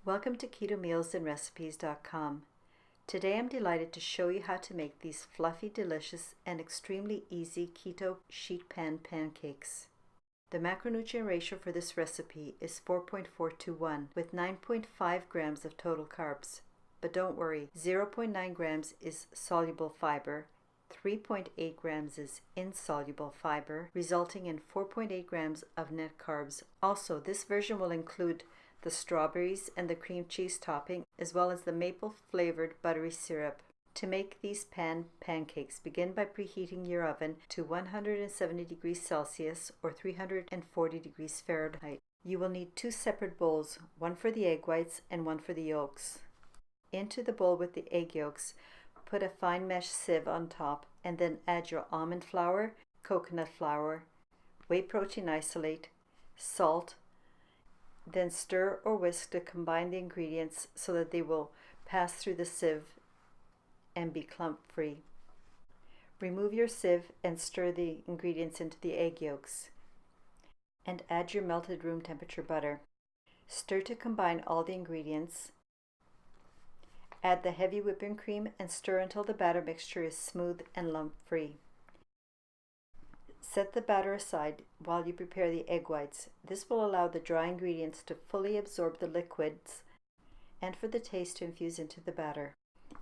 Welcome to KetoMealsAndRecipes.com. Today I'm delighted to show you how to make these fluffy, delicious, and extremely easy keto sheet pan pancakes. The macronutrient ratio for this recipe is 4.4 to 1 with 9.5 grams of total carbs. But don't worry, 0.9 grams is soluble fiber, 3.8 grams is insoluble fiber, resulting in 4.8 grams of net carbs. Also, this version will include the strawberries and the cream cheese topping, as well as the maple flavored buttery syrup. To make these pancakes, begin by preheating your oven to 170 degrees Celsius or 340 degrees Fahrenheit. You will need two separate bowls, one for the egg whites and one for the yolks. Into the bowl with the egg yolks, put a fine mesh sieve on top and then add your almond flour, coconut flour, whey protein isolate, salt. Then stir or whisk to combine the ingredients so that they will pass through the sieve and be clump free. Remove your sieve and stir the ingredients into the egg yolks and add your melted room temperature butter. Stir to combine all the ingredients. Add the heavy whipping cream and stir until the batter mixture is smooth and lump free. Set the batter aside while you prepare the egg whites. This will allow the dry ingredients to fully absorb the liquids and for the taste to infuse into the batter.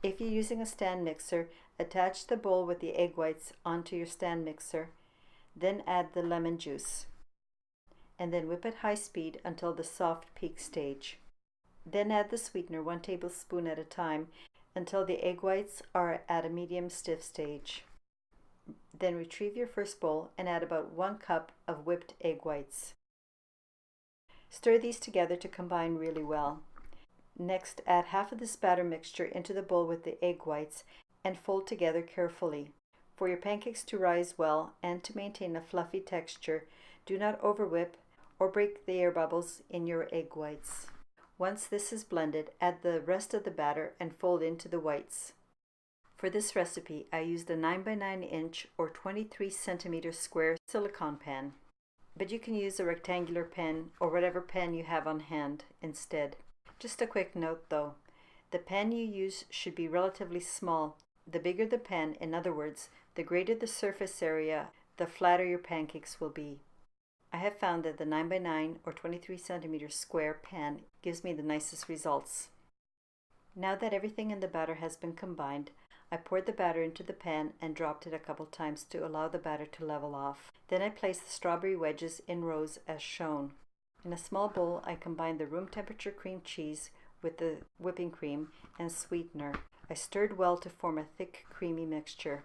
If you're using a stand mixer, attach the bowl with the egg whites onto your stand mixer, then add the lemon juice, and then whip at high speed until the soft peak stage. Then add the sweetener 1 tablespoon at a time until the egg whites are at a medium stiff stage. Then retrieve your first bowl and add about 1 cup of whipped egg whites. Stir these together to combine really well. Next, add half of this batter mixture into the bowl with the egg whites and fold together carefully. For your pancakes to rise well and to maintain a fluffy texture, do not overwhip or break the air bubbles in your egg whites. Once this is blended, add the rest of the batter and fold into the whites. For this recipe, I used a 9 by 9 inch or 23 centimeter square silicone pan, but you can use a rectangular pan or whatever pan you have on hand instead. Just a quick note though, the pan you use should be relatively small. The bigger the pan, in other words, the greater the surface area, the flatter your pancakes will be. I have found that the 9 by 9 or 23 centimeter square pan gives me the nicest results. Now that everything in the batter has been combined, I poured the batter into the pan and dropped it a couple times to allow the batter to level off. Then I placed the strawberry wedges in rows as shown. In a small bowl, I combined the room temperature cream cheese with the whipping cream and sweetener. I stirred well to form a thick, creamy mixture.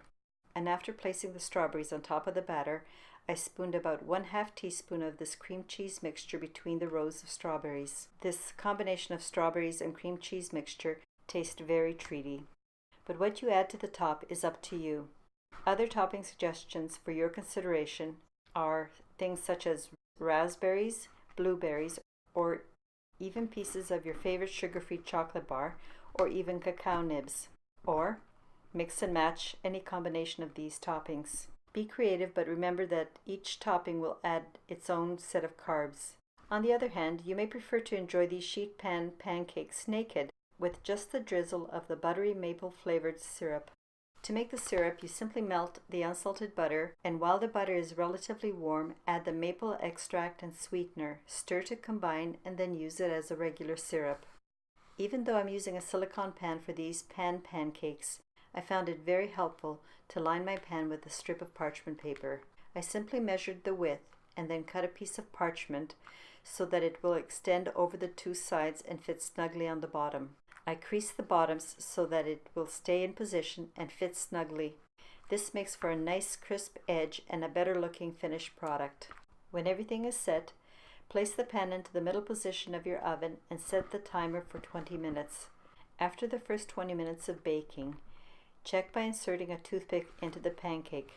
And after placing the strawberries on top of the batter, I spooned about 1/2 teaspoon of this cream cheese mixture between the rows of strawberries. This combination of strawberries and cream cheese mixture tastes very treaty. But what you add to the top is up to you. Other topping suggestions for your consideration are things such as raspberries, blueberries, or even pieces of your favorite sugar-free chocolate bar, or even cacao nibs. Or mix and match any combination of these toppings. Be creative, but remember that each topping will add its own set of carbs. On the other hand, you may prefer to enjoy these sheet pan pancakes naked, with just the drizzle of the buttery maple flavored syrup. To make the syrup, you simply melt the unsalted butter, and while the butter is relatively warm, add the maple extract and sweetener, stir to combine, and then use it as a regular syrup. Even though I'm using a silicone pan for these pancakes, I found it very helpful to line my pan with a strip of parchment paper. I simply measured the width and then cut a piece of parchment so that it will extend over the two sides and fit snugly on the bottom. I crease the bottoms so that it will stay in position and fit snugly. This makes for a nice crisp edge and a better looking finished product. When everything is set, place the pan into the middle position of your oven and set the timer for 20 minutes. After the first 20 minutes of baking, check by inserting a toothpick into the pancake.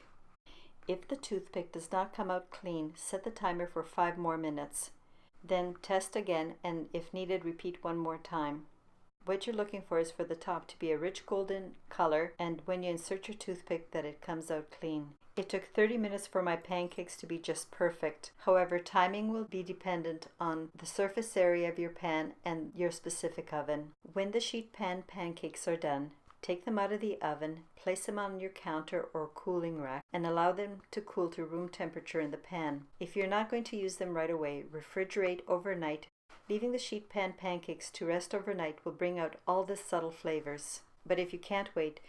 If the toothpick does not come out clean, set the timer for 5 more minutes. Then test again, and if needed, repeat 1 more time. What you're looking for is for the top to be a rich golden color, and when you insert your toothpick that it comes out clean. It took 30 minutes for my pancakes to be just perfect. However, timing will be dependent on the surface area of your pan and your specific oven. When the sheet pan pancakes are done, take them out of the oven, place them on your counter or cooling rack, and allow them to cool to room temperature in the pan. If you're not going to use them right away, refrigerate overnight. Leaving the sheet pan pancakes to rest overnight will bring out all the subtle flavors. But if you can't wait,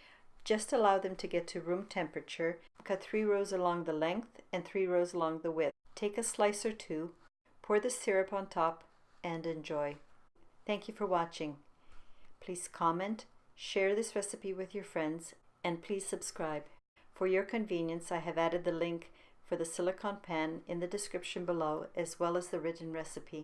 just allow them to get to room temperature. Cut 3 rows along the length and 3 rows along the width. Take a slice or two, pour the syrup on top, and enjoy. Thank you for watching. Please comment, share this recipe with your friends, and please subscribe. For your convenience, I have added the link for the silicone pan in the description below, as well as the written recipe.